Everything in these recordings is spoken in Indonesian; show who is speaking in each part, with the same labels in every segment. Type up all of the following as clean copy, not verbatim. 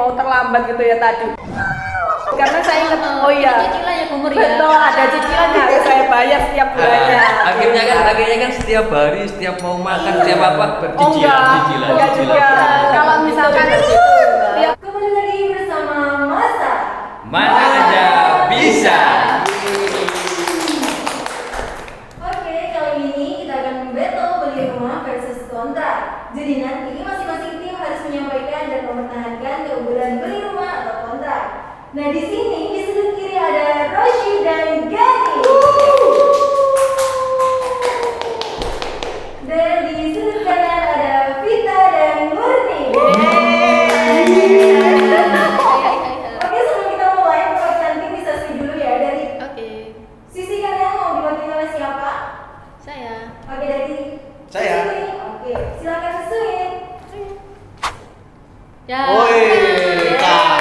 Speaker 1: mau terlambat gitu ya tadi. Karena saya ingat, oh iya,
Speaker 2: cicilannya umur ya.
Speaker 1: betul, ada cicilannya harus saya bayar setiap bulannya.
Speaker 3: Akhirnya kan setiap hari, setiap mau makan, setiap apa
Speaker 1: Oh enggak juga. Kalau misalkan tiap
Speaker 2: Kembali lagi bersama Masa.
Speaker 3: mana aja bisa.
Speaker 2: Oke, kali ini kita akan battle beli rumah versus kontrak. Jadi nanti masing-masing tim harus menyampaikan dan mempertahankan keunggulan beli rumah atau kontrak. Nah, di sini di sudut kiri ada Roshi dan Gani. Dan di sudut kanan ada Vita dan Murni. Oke, sebelum kita mulai, perwakilan tim bisa swing dulu ya dari sisi kalian mau diwakili oleh siapa?
Speaker 4: Saya.
Speaker 2: Oke, dari
Speaker 5: Saya.
Speaker 2: sisi ini. Oke, silakan swing.
Speaker 4: Ya.
Speaker 5: Woi, Kak.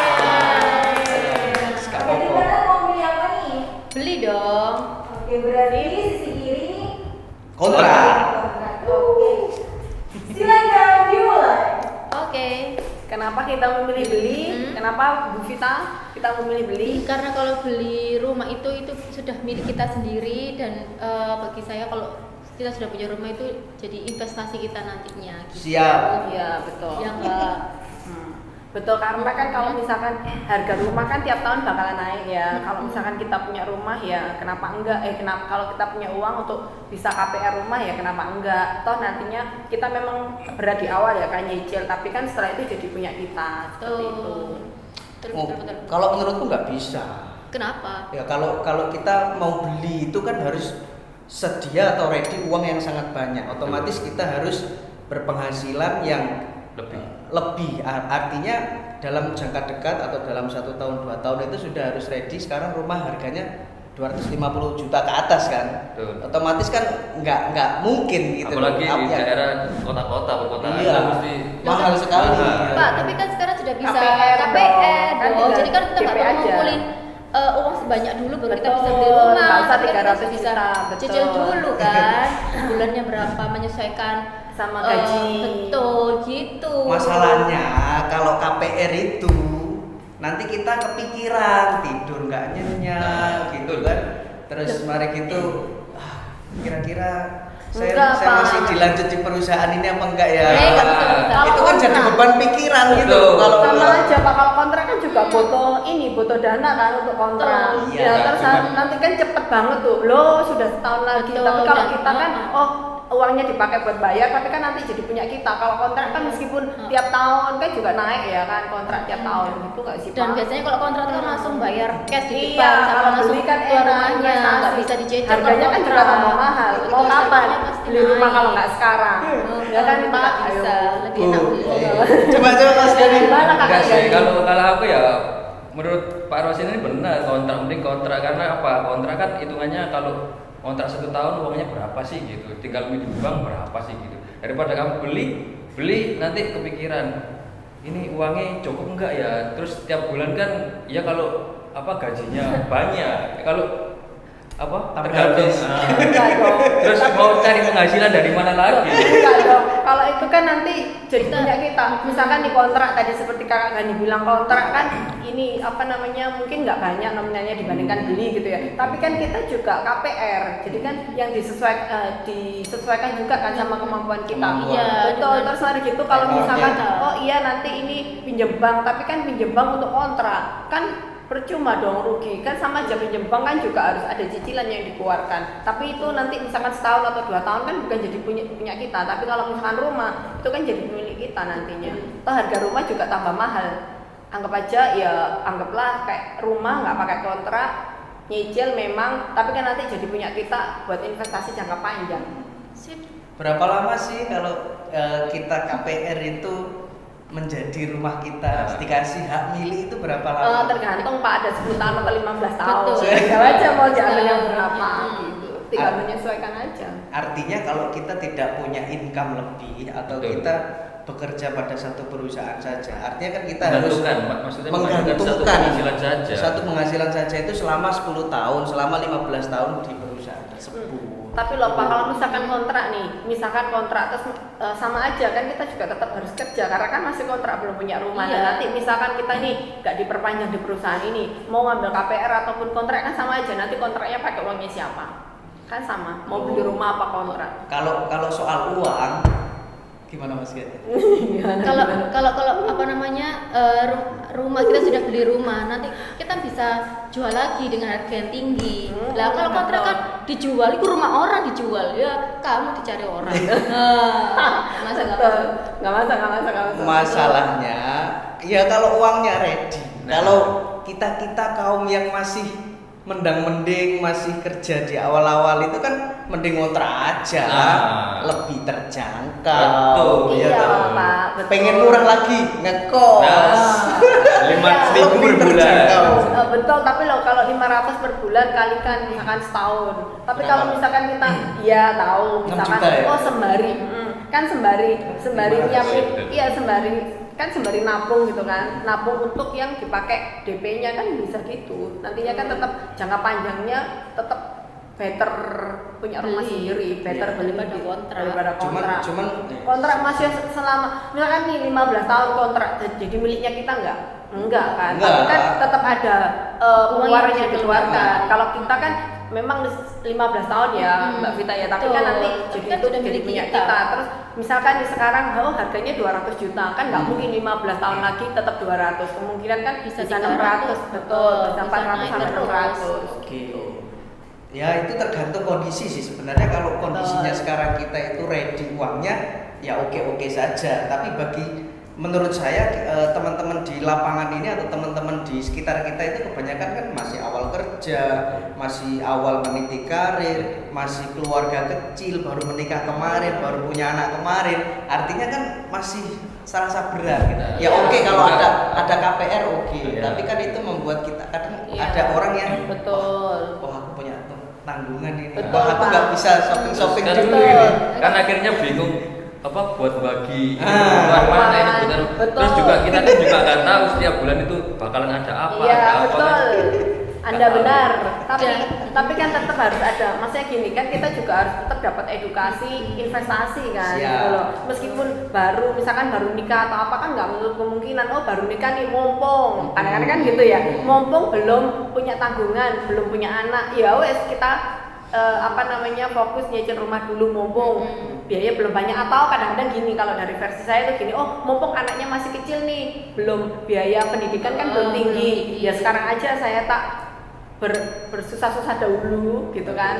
Speaker 2: Jadi kalian mau pilih apa nih?
Speaker 4: Beli dong.
Speaker 2: Oke, berarti sisi kiri
Speaker 5: Kontrak.
Speaker 2: kontrak. Oke. Silakan dimulai.
Speaker 4: Oke.
Speaker 1: Kenapa kita memilih beli? Kenapa Bu Vita kita memilih beli?
Speaker 4: Karena kalau beli rumah itu sudah milik kita sendiri dan bagi saya kalau kita sudah punya rumah itu jadi investasi kita nantinya. Gitu.
Speaker 5: Siap.
Speaker 1: Iya betul.
Speaker 4: Ya enggak.
Speaker 1: Betul, karena kan kalau misalkan harga rumah kan tiap tahun bakalan naik ya. Kalau misalkan kita punya rumah ya kenapa enggak? Kenapa kalau kita punya uang untuk bisa KPR rumah ya kenapa enggak? Toh nantinya kita memang berat di awal ya kan nyicil, tapi kan setelah itu jadi punya kita seperti itu.
Speaker 4: Betul.
Speaker 5: Kalau menurutku nggak bisa.
Speaker 4: Kenapa?
Speaker 5: Ya kalau kita mau beli itu kan harus sedia atau ready uang yang sangat banyak. Otomatis kita harus berpenghasilan yang lebih. Artinya dalam jangka dekat atau dalam 1 tahun 2 tahun itu sudah harus ready. Sekarang rumah harganya 250 juta ke atas kan.
Speaker 3: Betul.
Speaker 5: Otomatis kan nggak mungkin gitu.
Speaker 3: Apalagi di daerah kota-kota perkotaan
Speaker 5: Iya.
Speaker 3: kan mesti
Speaker 5: Mahal sekali.
Speaker 4: Pak, tapi kan sekarang sudah bisa
Speaker 1: KPR
Speaker 4: KPR
Speaker 1: dong.
Speaker 4: dong. Jadi kan kita nggak
Speaker 1: DP
Speaker 4: perlu
Speaker 1: aja.
Speaker 4: ngumpulin uang sebanyak dulu baru kita bisa
Speaker 1: Betul,
Speaker 4: beli rumah.
Speaker 1: nggak usah
Speaker 4: Tapi kan kita
Speaker 1: 300
Speaker 4: bisa
Speaker 1: juta, betul.
Speaker 4: cicil dulu kan. Bulannya berapa menyesuaikan
Speaker 1: Sama gaji.
Speaker 4: Betul gitu.
Speaker 5: Masalahnya kalau KPR itu nanti kita kepikiran tidur nggak nyenyak gitu kan. Terus mari gitu kira-kira saya
Speaker 1: Enggak,
Speaker 5: masih
Speaker 1: Pak.
Speaker 5: dilanjut di perusahaan ini apa enggak ya?
Speaker 4: Nggak bisa.
Speaker 5: Itu kan jadi beban pikiran gitu.
Speaker 3: Betul.
Speaker 5: Kalau
Speaker 1: Sama aja Pak, kalau kontrak kan juga butuh dana kan untuk kontrak.
Speaker 5: Oh, iya,
Speaker 1: Ya
Speaker 3: nggak
Speaker 1: terus
Speaker 3: cuma-
Speaker 1: nanti kan cepet banget tuh. Loh, sudah setahun lagi.
Speaker 4: Betul,
Speaker 1: Tapi kalau
Speaker 4: dan-
Speaker 1: kita kan uangnya dipakai buat bayar, tapi kan nanti jadi punya kita. Kalau kontrak kan meskipun tiap tahun kan juga naik ya kan kontrak tiap tahun gitu nggak sih Pak?
Speaker 4: Dan biasanya kalau kontrak kan langsung bayar cash di
Speaker 1: Iya,
Speaker 4: depan sama
Speaker 1: kalau
Speaker 4: langsung
Speaker 1: beli kan
Speaker 4: keluar
Speaker 1: enak,
Speaker 4: rumahnya,
Speaker 1: investasi.
Speaker 4: nggak bisa dicicil.
Speaker 1: Harganya
Speaker 4: kalau
Speaker 1: kan juga
Speaker 4: kontrak.
Speaker 1: tambah mahal.
Speaker 4: Betul,
Speaker 1: Mau kapan
Speaker 4: harganya pasti
Speaker 1: beli rumah
Speaker 4: naik.
Speaker 1: kalau nggak sekarang? Ya kan
Speaker 4: Pak
Speaker 1: Pak,
Speaker 4: bisa
Speaker 1: ayo.
Speaker 4: lebih enak beli.
Speaker 5: coba Mas Gani.
Speaker 1: Gimana Kak
Speaker 3: enggak sih.
Speaker 1: Gani?
Speaker 3: Kalau aku ya menurut Pak Rosin ini benar mending kontrak karena apa? Kontrak kan hitungannya kalau kontrak 1 tahun uangnya berapa sih gitu. Tinggal minjem bank berapa sih gitu. Daripada kamu beli nanti kepikiran ini uangnya cukup enggak ya. Terus tiap bulan kan ya kalau gajinya banyak. Kalau tergantung.
Speaker 1: Enggak dong.
Speaker 3: Terus mau cari penghasilan dari mana lagi?
Speaker 1: Enggak dong. Kalau itu kan nanti jadi punya kita. Misalkan di kontrak tadi seperti Kakak Gani bilang kontrak kan ini mungkin nggak banyak nominalnya dibandingkan beli gitu ya. Tapi kan kita juga KPR. Jadi kan yang disesuaikan juga kan sama kemampuan kita.
Speaker 3: Kemampuan.
Speaker 4: Iya,
Speaker 1: Betul.
Speaker 4: dengan-
Speaker 1: Terus hari gitu kalau misalkan
Speaker 4: Iya.
Speaker 1: iya nanti ini pinjem bank, tapi kan pinjem bank untuk kontrak kan percuma dong, rugi kan. Sama aja pinjem bank kan juga harus ada cicilan yang dikeluarkan, tapi itu nanti misalkan setahun atau 2 tahun kan bukan jadi punya kita. Tapi kalau misalkan rumah itu kan jadi milik kita nantinya. Toh harga rumah juga tambah mahal. Anggap aja ya, anggaplah kayak rumah nggak pakai kontrak, nyicil memang, tapi kan nanti jadi punya kita buat investasi jangka panjang.
Speaker 4: Sip.
Speaker 5: Berapa lama sih kalau kita KPR itu menjadi rumah kita, dikasih hak milik itu berapa lama?
Speaker 1: Tergantung Pak, ada 10 tahun atau 15 tahun.
Speaker 4: Betul.
Speaker 1: Tinggal aja mau diambil yang
Speaker 4: Betul.
Speaker 1: berapa gitu. Tinggal menyesuaikan aja.
Speaker 5: Artinya kalau kita tidak punya income lebih atau
Speaker 3: Betul.
Speaker 5: kita bekerja pada satu perusahaan saja, artinya kan kita harus
Speaker 3: maksudnya menggantungkan satu penghasilan saja.
Speaker 5: satu penghasilan saja itu selama 10 tahun, selama 15 tahun di perusahaan tersebut.
Speaker 1: Tapi loh Pak, kalau misalkan kontrak nih, misalkan kontrak terus sama aja kan kita juga tetap harus kerja karena kan masih kontrak belum punya rumah.
Speaker 4: Iya.
Speaker 1: Dan nanti misalkan kita nih nggak diperpanjang di perusahaan ini, mau ngambil KPR ataupun kontrak kan sama aja. Nanti kontraknya pakai uangnya siapa? Kan sama. Mau beli rumah apa kontrak?
Speaker 5: Kalau soal uang gimana Mas Gen?
Speaker 4: Kalau apa namanya rumah kita sudah beli rumah, nanti kita bisa jual lagi dengan harga yang tinggi. Lah kalau kontrak kan dijual, itu rumah orang dijual ya, kamu dicari orang. Masa
Speaker 1: Nggak masak.
Speaker 5: Masalahnya ya kalau uangnya ready. Kalau kita kaum yang masih mendang-mending masih kerja di awal-awal itu kan mending ngontrak aja, lebih terjangkau.
Speaker 3: Betul.
Speaker 5: Ya
Speaker 1: Iya
Speaker 5: toh.
Speaker 1: Pak, betul.
Speaker 5: Pengen murah lagi ngekos.
Speaker 3: Nah, 5 minggu
Speaker 5: Lebih
Speaker 3: per bulan.
Speaker 5: terjangkau.
Speaker 1: Betul, tapi loh kalau 500 per bulan kalikan misalkan setahun. Tapi kalau misalkan kita ya tahu
Speaker 5: 6
Speaker 1: misalkan
Speaker 5: juta ya?
Speaker 1: oh sembari kan sembari
Speaker 3: 500
Speaker 1: nyiapin
Speaker 3: ya,
Speaker 1: iya sembari nabung gitu kan. Nabung untuk yang dipakai DP-nya kan bisa gitu. Nantinya kan tetap jangka panjangnya tetap better punya rumah
Speaker 4: Beli.
Speaker 1: sendiri, better
Speaker 5: Iya.
Speaker 1: beli
Speaker 4: Daripada kontrak.
Speaker 1: daripada kontrak.
Speaker 5: Cuman
Speaker 1: Kontrak masih selama misalkan nih 15 tahun kontrak jadi miliknya kita enggak kan.
Speaker 5: Enggak.
Speaker 1: Tapi kan tetap ada
Speaker 4: Uang
Speaker 1: pengeluaran
Speaker 4: yang
Speaker 1: yang dikeluarkan.
Speaker 5: dikeluarkan.
Speaker 1: Kalau kita kan memang 15 tahun ya Mbak Vita ya, tapi kan
Speaker 4: Betul.
Speaker 1: nanti
Speaker 4: Tapi
Speaker 1: jadi
Speaker 4: kan
Speaker 1: itu
Speaker 4: sudah
Speaker 1: jadi
Speaker 4: milik
Speaker 1: punya
Speaker 4: kita.
Speaker 1: kita. Terus misalkan di sekarang harganya 200 juta kan nggak mungkin 15 tahun lagi tetap 200. Kemungkinan kan
Speaker 4: Bisa
Speaker 1: bisa
Speaker 4: 300,
Speaker 1: 600 betul, bisa
Speaker 4: bisa
Speaker 1: 400
Speaker 4: naik
Speaker 1: sampai
Speaker 4: terus.
Speaker 1: 600.
Speaker 5: Oke. Ya itu tergantung kondisi sih sebenarnya. Kalau kondisinya sekarang kita itu ready uangnya ya oke saja. Tapi bagi menurut saya teman-teman di lapangan ini atau teman-teman di sekitar kita itu kebanyakan kan masih awal kerja, masih awal meniti karir, masih keluarga kecil, baru menikah kemarin, baru punya anak kemarin. Artinya kan masih serasa berat gitu. Ya oke kalau ada KPR oke.
Speaker 3: Iya.
Speaker 5: Tapi kan itu membuat kita kadang
Speaker 1: Iya.
Speaker 5: ada orang yang
Speaker 1: betul.
Speaker 5: oh aku punya tanggungan ini.
Speaker 1: Betul,
Speaker 5: Wah, aku
Speaker 1: Pak.
Speaker 5: nggak bisa shopping
Speaker 3: Kan,
Speaker 5: dulu
Speaker 1: Betul.
Speaker 5: ini.
Speaker 3: kan akhirnya bingung apa buat bagi
Speaker 5: Ah.
Speaker 3: keluar mana ini kebutuhan.
Speaker 1: Betul.
Speaker 3: Terus juga kita kan juga nggak tahu setiap bulan itu bakalan ada apa,
Speaker 1: Iya
Speaker 3: ada apa
Speaker 1: betul.
Speaker 3: kan.
Speaker 1: Anda
Speaker 3: Nggak tahu.
Speaker 1: benar. Tapi
Speaker 4: Dan-
Speaker 1: tapi kan tetap harus ada. Maksudnya gini kan kita juga harus tetap dapat edukasi investasi kan.
Speaker 5: Siap.
Speaker 1: Gitu loh. Meskipun misalkan baru nikah atau apa kan nggak menutup kemungkinan oh baru nikah nih mumpung. Kadang-kadang kan gitu ya. Mumpung belum punya tanggungan, belum punya anak. Ya wes kita fokus nyicil rumah dulu mumpung biaya belum banyak. Atau kadang-kadang gini kalau dari versi saya tuh gini, oh mumpung anaknya masih kecil nih, belum biaya pendidikan kan belum tinggi, ya sekarang aja saya tak bersusah-susah dahulu gitu kan.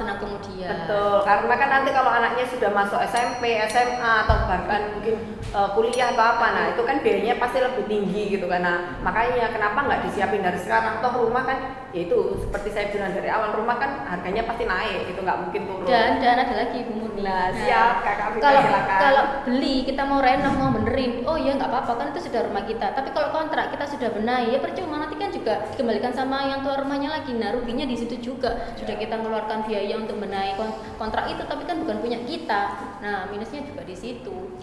Speaker 4: senang kemudian.
Speaker 1: Betul, karena kan nanti kalau anaknya sudah masuk SMP, SMA atau bahkan mungkin kuliah atau apa, nah itu kan biayanya pasti lebih tinggi gitu kan. Nah makanya kenapa nggak disiapin dari sekarang? Toh rumah kan, ya itu seperti saya bilang dari awal, rumah kan harganya pasti naik, itu nggak mungkin turun.
Speaker 4: Dan ada lagi Bu Murni.
Speaker 1: Nah, siap, Kakak Vita,
Speaker 4: Kalau
Speaker 1: silakan.
Speaker 4: kalau beli kita mau renov mau benerin, oh ya nggak apa-apa kan itu sudah rumah kita. Tapi kalau kontrak kita sudah benahi ya percuma, nanti kan juga dikembalikan sama yang tua rumahnya lagi. Nah ruginya di situ juga. Sudah kita mengeluarkan biaya untuk benahi kontrak itu, tapi kan bukan punya kita. Nah minusnya juga di situ.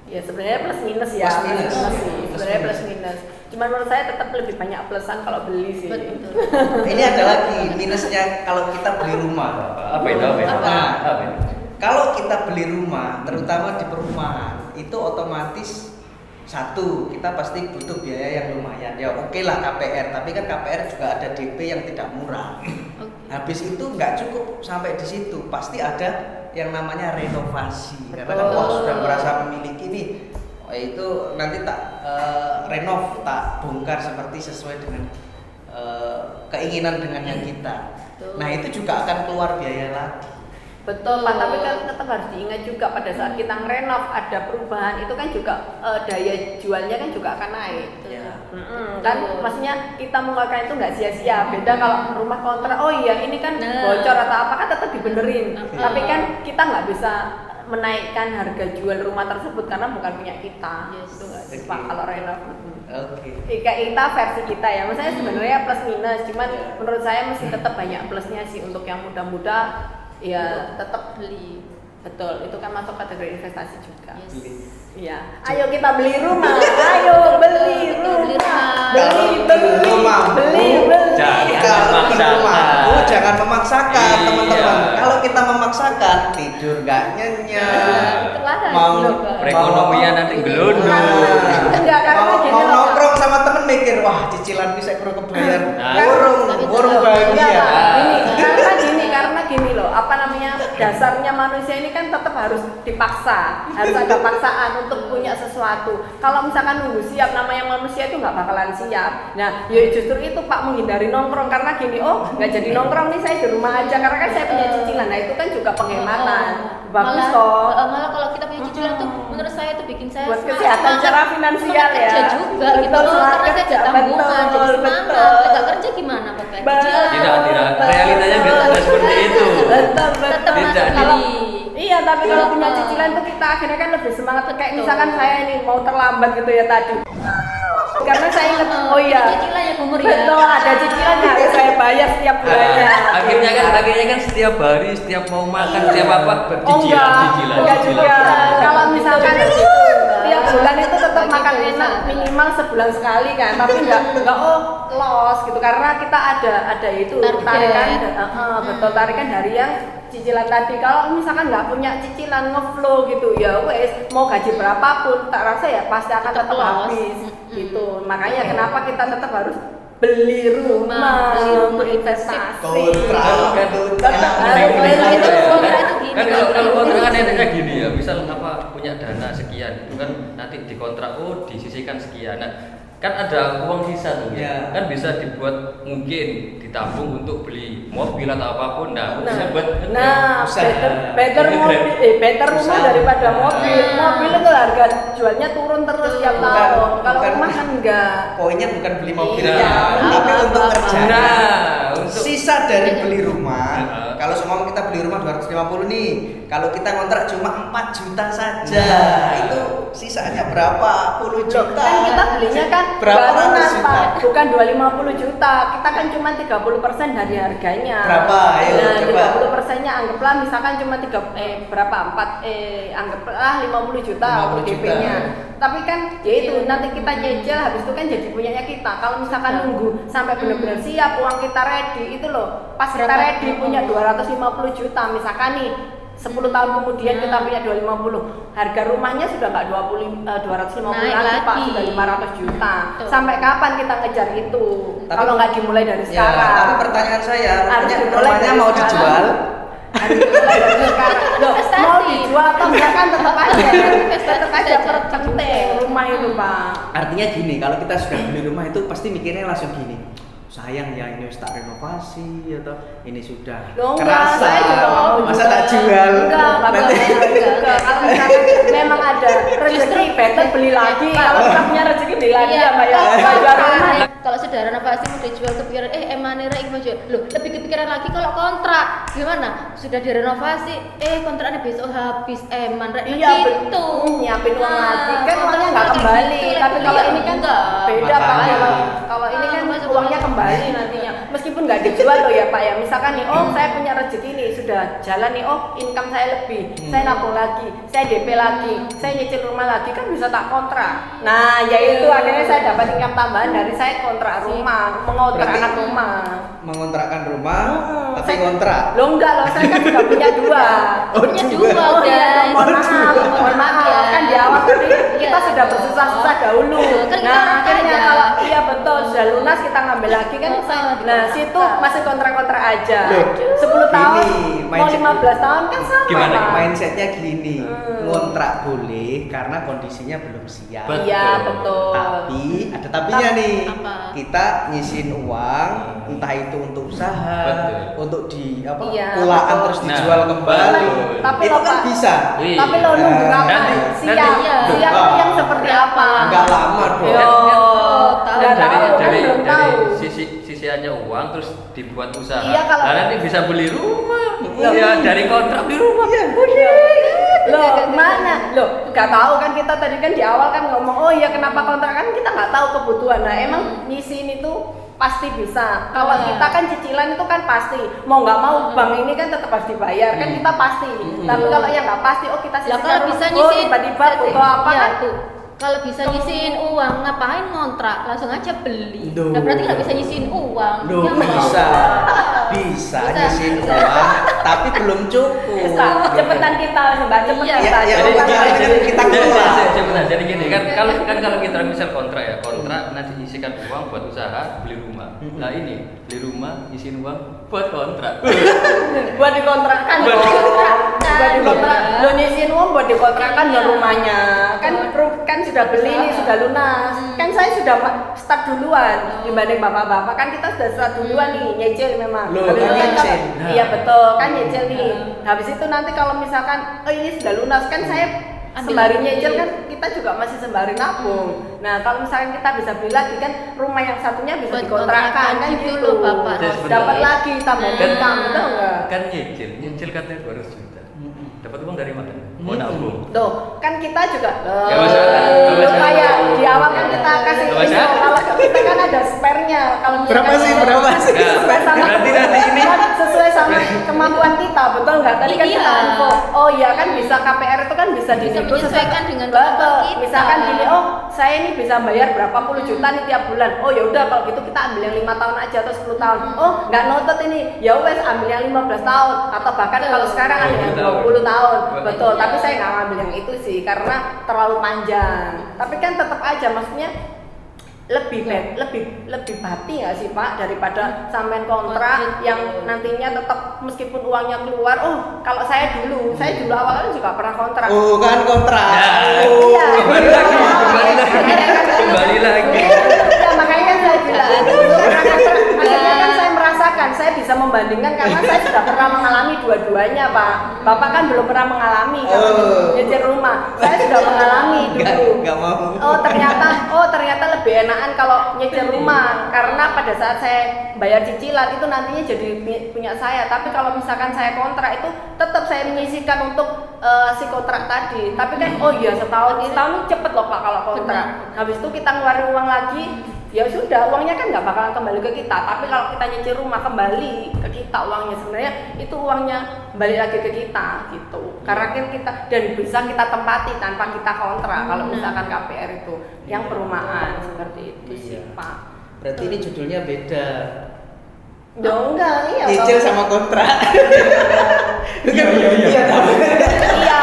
Speaker 1: Ya sebenarnya plus minus ya.
Speaker 5: Plus minus.
Speaker 1: Sih. Sebenarnya plus minus. Cuman menurut saya tetap lebih banyak plusan kalau beli sih.
Speaker 4: Betul.
Speaker 5: Ini ada lagi minusnya kalau kita beli rumah.
Speaker 3: Apa itu? Apa itu?
Speaker 5: Apa?
Speaker 3: Apa itu?
Speaker 5: Kalau kita beli rumah, terutama di perumahan, itu otomatis satu kita pasti butuh biaya yang lumayan. Ya oke lah KPR, tapi kan KPR juga ada DP yang tidak murah. Habis itu nggak cukup sampai di situ, pasti ada yang namanya renovasi. Karena kan
Speaker 1: Betul.
Speaker 5: wah sudah merasa memiliki nih, oh, itu nanti tak renov, tak bongkar seperti sesuai dengan keinginan dengan yang kita.
Speaker 4: Betul.
Speaker 5: Nah itu juga akan keluar biaya lagi.
Speaker 1: Betul Pak, tapi kan tetap harus diingat juga pada saat kita ngerenov ada perubahan itu kan juga daya jualnya kan juga akan naik.
Speaker 5: Ya.
Speaker 1: Kan maksudnya kita mengeluarkan itu nggak sia-sia. Beda kalau rumah kontrak, oh iya ini kan bocor atau apa kan tetap dibenerin. Tapi kan kita nggak bisa menaikkan harga jual rumah tersebut karena bukan punya kita.
Speaker 4: Yes.
Speaker 1: Itu nggak sih Pak kalau renov.
Speaker 5: Oke.
Speaker 1: Kita versi kita ya, maksudnya sebenarnya plus minus, cuman
Speaker 5: Ya.
Speaker 1: menurut saya masih tetap banyak plusnya sih untuk yang muda-muda ya tetap beli. Betul, itu kan masuk kategori investasi juga.
Speaker 4: Yes.
Speaker 5: Beli.
Speaker 1: Iya. Ayo kita beli rumah. Ayo beli
Speaker 4: Betul, beli
Speaker 1: rumah.
Speaker 4: rumah.
Speaker 1: Beli,
Speaker 5: Kalau belum mampu,
Speaker 1: beli.
Speaker 3: Jangan
Speaker 5: Kalau belum
Speaker 3: memaksakan.
Speaker 5: mampu, jangan memaksakan
Speaker 3: Iya.
Speaker 5: teman-teman. Kalau tidur nggak nyenyak,
Speaker 4: Itulah
Speaker 5: mau
Speaker 4: juga.
Speaker 3: Perekonomian nanti gelondong.
Speaker 1: Enggak, karena
Speaker 5: mau
Speaker 1: gini
Speaker 5: mau
Speaker 1: loh.
Speaker 5: nongkrong sama temen mikir, wah cicilan bisa kurang kebayar,
Speaker 3: Nah.
Speaker 5: burung bahagia.
Speaker 1: Karena gini loh, apa namanya, dasarnya manusia ini kan tetap harus dipaksa, harus ada paksaan untuk punya sesuatu. Kalau misalkan nunggu siap, namanya manusia itu nggak bakalan siap. Nah, ya justru itu Pak, menghindari nongkrong karena gini, oh nggak jadi nongkrong nih, saya di rumah aja karena kan saya punya cicilan. Nah itu kan juga penghematan, bagus
Speaker 4: malah,
Speaker 1: kok.
Speaker 4: malah kalau kita punya cicilan tuh menurut saya tuh bikin saya
Speaker 1: Buat
Speaker 4: semangat-
Speaker 1: kesehatan
Speaker 4: semangat-
Speaker 1: secara finansial
Speaker 4: semangat
Speaker 1: ya.
Speaker 4: kerja juga gitu
Speaker 1: Betul,
Speaker 4: loh,
Speaker 1: semangat
Speaker 4: karena saya
Speaker 1: kerja,
Speaker 4: ada tabungan jadi
Speaker 1: betul,
Speaker 4: semangat.
Speaker 1: betul.
Speaker 4: Nggak kerja gimana pakai
Speaker 1: Betul.
Speaker 4: cicilan?
Speaker 3: Tidak, realitanya nggak seperti itu.
Speaker 1: Betul,
Speaker 4: Tetap
Speaker 1: betul.
Speaker 3: Tidak,
Speaker 4: masuk
Speaker 1: Kalau
Speaker 4: beli.
Speaker 1: iya, tapi kalau punya
Speaker 4: Betul.
Speaker 1: cicilan tuh kita akhirnya kan lebih semangat. Kayak
Speaker 4: Betul.
Speaker 1: misalkan saya ini mau terlambat gitu ya tadi. Karena saya ingat, oh
Speaker 4: Ini
Speaker 1: iya,
Speaker 4: cicilan ya umur ya.
Speaker 1: betul, ada cicilan yang harus saya bayar setiap bulannya.
Speaker 3: Akhirnya kan setiap hari, setiap mau makan,
Speaker 1: Iya.
Speaker 3: setiap apa
Speaker 1: Oh enggak juga. Kalau misalkan tiap bulan itu tetap
Speaker 4: Bagi
Speaker 1: makan
Speaker 4: biasa.
Speaker 1: enak minimal sebulan sekali kan, tapi enggak loss gitu karena kita ada itu
Speaker 4: Target.
Speaker 1: tarikan, betul, tarikan dari yang cicilan tadi. Kalau misalkan nggak punya cicilan ngeflow gitu ya wes, mau gaji berapapun tak rasa ya pasti akan
Speaker 4: Tetap
Speaker 1: tetap
Speaker 4: loss.
Speaker 1: habis gitu. Makanya kenapa kita tetap harus beli rumah
Speaker 4: Beli rumah,
Speaker 1: untuk investasi.
Speaker 5: Kontrak.
Speaker 3: Kan kalau kontrak kan enaknya gini ya, misal apa punya dana sekian itu kan nanti dikontrak, oh disisihkan sekian. Nah, kan ada uang sisa tuh
Speaker 5: Ya.
Speaker 3: kan bisa dibuat mungkin ditabung untuk beli mobil atau apapun. Nah, bisa buat
Speaker 5: Usaha.
Speaker 1: better rumah
Speaker 5: Usaha.
Speaker 1: daripada mobil. Mobil itu harga jualnya turun terus tiap
Speaker 5: Bukan-
Speaker 1: tahun. Kalau
Speaker 5: bukan-
Speaker 1: rumah kan enggak.
Speaker 5: Poinnya bukan beli mobil,
Speaker 1: Iya.
Speaker 5: tapi untuk kerja.
Speaker 3: Nah, untuk
Speaker 5: Sisa dari beli rumah,
Speaker 3: Heeh.
Speaker 5: kalau semua kita beli rumah 250 nih, kalau kita kontrak cuma 4 juta saja,
Speaker 3: Nah.
Speaker 5: itu sisanya berapa? 10
Speaker 1: Loh,
Speaker 5: juta.
Speaker 1: kan kita belinya kan
Speaker 5: berapa
Speaker 1: baru
Speaker 5: ratus
Speaker 1: Pak,
Speaker 5: juta?
Speaker 1: bukan 250 juta. Kita kan cuma 30% dari harganya.
Speaker 5: Berapa? Ayo,
Speaker 1: Nah,
Speaker 5: coba.
Speaker 1: 30%-nya anggaplah misalkan cuma berapa? Anggaplah 50 juta
Speaker 5: 50
Speaker 1: untuk
Speaker 5: juta.
Speaker 1: DP-nya. Tapi kan ya itu nanti kita cicil habis itu kan jadi punyanya kita. Kalau misalkan nunggu sampai benar-benar siap uang kita ready itu loh. Pas kita ready punya 250 juta misalkan nih 10 tahun kemudian kita punya 250, harga rumahnya sudah nggak 250
Speaker 4: Naik
Speaker 1: lagi Pak,
Speaker 4: lagi.
Speaker 1: sudah 500 juta.
Speaker 4: Betul.
Speaker 1: Sampai kapan kita ngejar itu?
Speaker 5: Tapi-
Speaker 1: Kalau nggak dimulai dari
Speaker 5: Ya,
Speaker 1: sekarang.
Speaker 5: tapi pertanyaan saya,
Speaker 1: Harus
Speaker 5: rumahnya,
Speaker 1: dimulai
Speaker 5: rumahnya
Speaker 1: dari
Speaker 5: mau
Speaker 1: sekarang.
Speaker 5: dijual?
Speaker 1: Harus dimulai dari sekarang. Loh,
Speaker 4: Investasi.
Speaker 1: mau dijual atau enggak kan tetap aja, tetap aja
Speaker 4: Investasi
Speaker 1: penting rumah itu Pak.
Speaker 5: Artinya gini, kalau kita sudah beli rumah itu pasti mikirnya langsung gini, sayang ya ini harus tak renovasi atau ini sudah
Speaker 1: Loh, enggak,
Speaker 5: kerasa,
Speaker 1: saya juga mau
Speaker 5: masa
Speaker 1: juga.
Speaker 5: tak jual?
Speaker 1: Enggak
Speaker 5: Nanti
Speaker 1: boleh juga. Kalau misalkan memang ada rezeki better beli lagi. Kalau kita punya rezeki beli lagi
Speaker 4: Iya,
Speaker 1: ya Mbak ya.
Speaker 4: kalau-
Speaker 1: Jual rumah.
Speaker 4: Kalau sudah renovasi mau dijual kepikiran emane rek mau jual. Loh, lebih kepikiran lagi kalau kontrak. Gimana? Sudah direnovasi, kontraknya besok habis eman rek
Speaker 1: Iya,
Speaker 4: gitu.
Speaker 1: nyiapin uang lagi kan
Speaker 4: kontrak
Speaker 1: uangnya nggak
Speaker 4: kayak
Speaker 1: kembali.
Speaker 4: gitu,
Speaker 1: Tapi kalau
Speaker 4: iya,
Speaker 1: ini kan
Speaker 4: enggak.
Speaker 1: beda Pak.
Speaker 3: Makanya.
Speaker 1: Kalau ini kan
Speaker 4: Masuk
Speaker 1: uangnya
Speaker 4: uang.
Speaker 1: kembali nantinya. Meskipun nggak dijual loh ya Pak ya. Misalkan nih, oh saya punya rezeki nih sudah jalan nih, oh income saya lebih, saya nabung lagi, saya DP lagi, saya nyicil rumah lagi kan bisa tak kontrak. Nah, yaitu akhirnya saya dapat income tambahan dari saya kontrak rumah, mengontrakkan
Speaker 5: Berarti-
Speaker 1: rumah.
Speaker 5: mengontrakkan rumah, tapi
Speaker 1: Saya-
Speaker 5: kontrak.
Speaker 1: Lo enggak loh, saya kan sudah punya dua.
Speaker 4: Punya dua
Speaker 1: Oh iya,
Speaker 4: guys.
Speaker 1: mohon maaf,
Speaker 4: Ya.
Speaker 1: kan di awal tadi kita
Speaker 4: Iya.
Speaker 1: sudah bersusah-susah dahulu.
Speaker 4: Kan kita
Speaker 1: Nah
Speaker 4: orang
Speaker 1: akhirnya
Speaker 4: kaya.
Speaker 1: kalau iya betul sudah lunas kita ngambil lagi kan. Nah situ masih kontrak-kontrak aja.
Speaker 5: Loh,
Speaker 1: 10 tahun,
Speaker 5: gini,
Speaker 1: mau
Speaker 5: mindset-
Speaker 1: 15 tahun kan sama.
Speaker 3: Gimana?
Speaker 1: Pak.
Speaker 5: Mindsetnya gini,
Speaker 1: Hmm.
Speaker 5: ngontrak boleh karena kondisinya belum siap.
Speaker 3: Betul.
Speaker 1: Iya betul.
Speaker 5: Tapi ada tapinya nih.
Speaker 4: Apa?
Speaker 5: Kita nyisin uang, entah itu untuk usaha,
Speaker 3: Betul.
Speaker 5: untuk di apa?
Speaker 1: Iya,
Speaker 5: pulaan
Speaker 1: betul.
Speaker 5: terus
Speaker 3: Nah,
Speaker 5: dijual kembali.
Speaker 3: betul.
Speaker 1: Tapi
Speaker 5: itu
Speaker 1: loh,
Speaker 5: kan
Speaker 1: Pak.
Speaker 5: bisa.
Speaker 3: Iya.
Speaker 1: Tapi lo nunggu
Speaker 5: Nah,
Speaker 1: apa?
Speaker 3: nanti-
Speaker 1: Siap,
Speaker 4: iya.
Speaker 1: siap
Speaker 5: Nah.
Speaker 1: yang seperti apa?
Speaker 5: Enggak lama dong.
Speaker 1: Yo,
Speaker 4: tahu.
Speaker 1: nggak tahu kan
Speaker 3: dari
Speaker 1: belum tahu.
Speaker 3: sisiannya uang terus dibuat usaha.
Speaker 1: Iya, kalau-
Speaker 3: Nah, nanti bisa beli rumah.
Speaker 1: Loh.
Speaker 3: Ya dari kontrak beli rumah.
Speaker 1: Loh, mana? Loh, nggak tahu kan kita tadi kan di awal kan ngomong, oh iya kenapa kontrak kan kita nggak tahu kebutuhan. Nah, emang nyisiin itu pasti bisa. Kalau
Speaker 4: Iya.
Speaker 1: kita kan cicilan itu kan pasti. Mau nggak mau bank ini kan tetap harus dibayar. Kan kita pasti. Tapi kalau yang nggak pasti, oh kita
Speaker 4: Lah
Speaker 1: sisihkan
Speaker 4: kalau
Speaker 1: rumah.
Speaker 4: bisa
Speaker 1: Oh,
Speaker 4: nyisihin
Speaker 1: tiba-tiba butuh apa
Speaker 4: Iya,
Speaker 1: kan?
Speaker 4: tuh. kalau bisa nyisiin uang ngapain ngontrak, langsung aja beli.
Speaker 5: Duh.
Speaker 4: Nah, berarti nggak bisa nyisiin uang.
Speaker 5: Loh,
Speaker 4: Ya nggak?
Speaker 5: bisa
Speaker 4: Bisa.
Speaker 5: nyisihin uang tapi belum cukup.
Speaker 1: Bisa, cepetan kita Mbak, cepetan
Speaker 4: Iya.
Speaker 1: kita.
Speaker 5: Ya,
Speaker 1: Cepetan
Speaker 5: ya,
Speaker 1: kita.
Speaker 5: ya, kita keluar.
Speaker 3: Jadi gini kan kalau kita misal kontrak ya, kontrak nanti isikan uang buat usaha beli rumah. Nah ini beli rumah isiin uang buat kontrak.
Speaker 1: Buat dikontrakkan
Speaker 3: Buat
Speaker 1: dong.
Speaker 4: dikontrakkan.
Speaker 1: Buat dikontrak. Lo nyisiin uang buat dikontrakkan
Speaker 4: Iya.
Speaker 1: dong rumahnya. Kan sudah beli nih, sudah lunas. Kan saya sudah start duluan dibanding bapak-bapak. Kan kita sudah start duluan nih, nyicil memang.
Speaker 5: Loh,
Speaker 1: Habis
Speaker 5: kan
Speaker 1: itu
Speaker 5: nyicil.
Speaker 1: kalau- Iya betul, kan nyicil nih. Habis itu nanti kalau misalkan oh ini sudah lunas kan saya
Speaker 4: Ambil
Speaker 1: sembari
Speaker 4: lagi.
Speaker 1: nyicil kan kita juga masih sembari nabung. Nah kalau misalkan kita bisa beli lagi kan rumah yang satunya bisa
Speaker 4: Buat
Speaker 1: dikontrakkan
Speaker 4: kontrakan
Speaker 1: kan
Speaker 4: gitu
Speaker 1: gitu.
Speaker 4: loh, Bapak.
Speaker 1: Dapat lagi tambah
Speaker 4: Nah.
Speaker 1: income, betul nggak?
Speaker 3: Kan nyicil katanya 200 juta. Dapat uang dari mana? Mau nabung.
Speaker 1: Tuh, kan kita juga
Speaker 3: Gak masalah, gak
Speaker 1: lu
Speaker 3: masalah.
Speaker 1: kayak di awal kan kita kasih
Speaker 3: Gak
Speaker 1: info
Speaker 3: masalah.
Speaker 1: kalau kita kan ada spare-nya. Kalau misalkan
Speaker 5: Berapa sih?
Speaker 1: kita-
Speaker 5: Berapa sih?
Speaker 3: Nah,
Speaker 1: Sesuai sama
Speaker 3: berarti nanti ini
Speaker 1: kan sesuai sama kemampuan kita, betul nggak? Tadi kan
Speaker 4: Iya.
Speaker 1: kita info. Oh iya kan bisa KPR itu kan bisa
Speaker 4: Bisa
Speaker 1: dinego
Speaker 4: menyesuaikan dengan
Speaker 1: betul.
Speaker 4: kemampuan kita.
Speaker 1: Misalkan gini, oh saya ini bisa bayar berapa puluh juta nih tiap bulan. Oh ya udah kalau gitu kita ambil yang 5 tahun aja atau 10 tahun. Oh nggak notet ini, ya wes ambil yang 15 tahun atau bahkan
Speaker 4: Betul.
Speaker 1: kalau sekarang ada yang
Speaker 3: 20
Speaker 1: 20 tahun. Betul,
Speaker 4: Iya.
Speaker 1: tapi saya nggak ngambil yang itu sih karena terlalu panjang. Tapi kan tetap aja maksudnya lebih lebih bati nggak sih Pak daripada sampean kontrak
Speaker 4: Betul.
Speaker 1: yang nantinya tetap meskipun uangnya keluar. Oh kalau saya dulu awalnya juga pernah kontrak.
Speaker 5: Oh kan kontrak.
Speaker 3: Ya.
Speaker 5: Oh.
Speaker 1: Iya.
Speaker 3: Kembali lagi.
Speaker 1: Ya makanya kan saya bilang dulu pernah kontrak. Akhirnya kan saya merasakan saya bisa membandingkan karena saya sudah pernah mengalami dua-duanya Pak. Bapak kan belum pernah mengalami kalau
Speaker 5: Oh.
Speaker 1: nyicil rumah. Saya sudah mengalami dulu.
Speaker 5: Nggak mau.
Speaker 1: Oh ternyata lebih enakan kalau nyicil rumah karena pada saat saya bayar cicilan itu nantinya jadi punya saya. Tapi kalau misalkan saya kontrak itu tetap saya menyisihkan untuk si kontrak tadi. Tapi kan oh iya setahun ini cepet loh Pak kalau kontrak. Habis itu kita ngeluarin uang lagi, ya sudah uangnya kan nggak bakalan kembali ke kita. Tapi kalau kita nyicil rumah kembali ke kita uangnya sebenarnya itu uangnya balik lagi ke kita gitu. Karena kan kita dan bisa kita tempati tanpa kita kontrak kalau misalkan KPR itu yang perumahan seperti itu sih
Speaker 5: Iya.
Speaker 1: Pak.
Speaker 5: Berarti ini judulnya beda.
Speaker 1: Ya enggak, iya.
Speaker 5: Nyicil
Speaker 1: kalau-
Speaker 5: sama kontrak.
Speaker 3: Iya.
Speaker 1: Iya,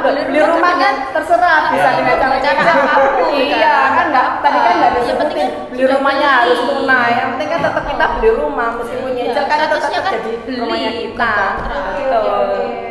Speaker 1: beli rumah kan terserah bisa
Speaker 5: Ya.
Speaker 1: dengan cara-cara apapun. Iya, kan enggak tadi kan enggak
Speaker 4: Yang penting
Speaker 1: disebutin
Speaker 4: kan
Speaker 1: beli
Speaker 4: sudah
Speaker 1: rumahnya
Speaker 4: beli.
Speaker 1: harus tunai. Yang penting kan tetap kita beli rumah meskipun
Speaker 4: Iya,
Speaker 1: nyicil kan tetap
Speaker 4: statusnya kan
Speaker 1: jadi
Speaker 4: beli,
Speaker 1: rumahnya
Speaker 4: bukan
Speaker 1: kita.
Speaker 4: kontrak.
Speaker 2: Oke,
Speaker 1: Gitu.
Speaker 2: oke, oke.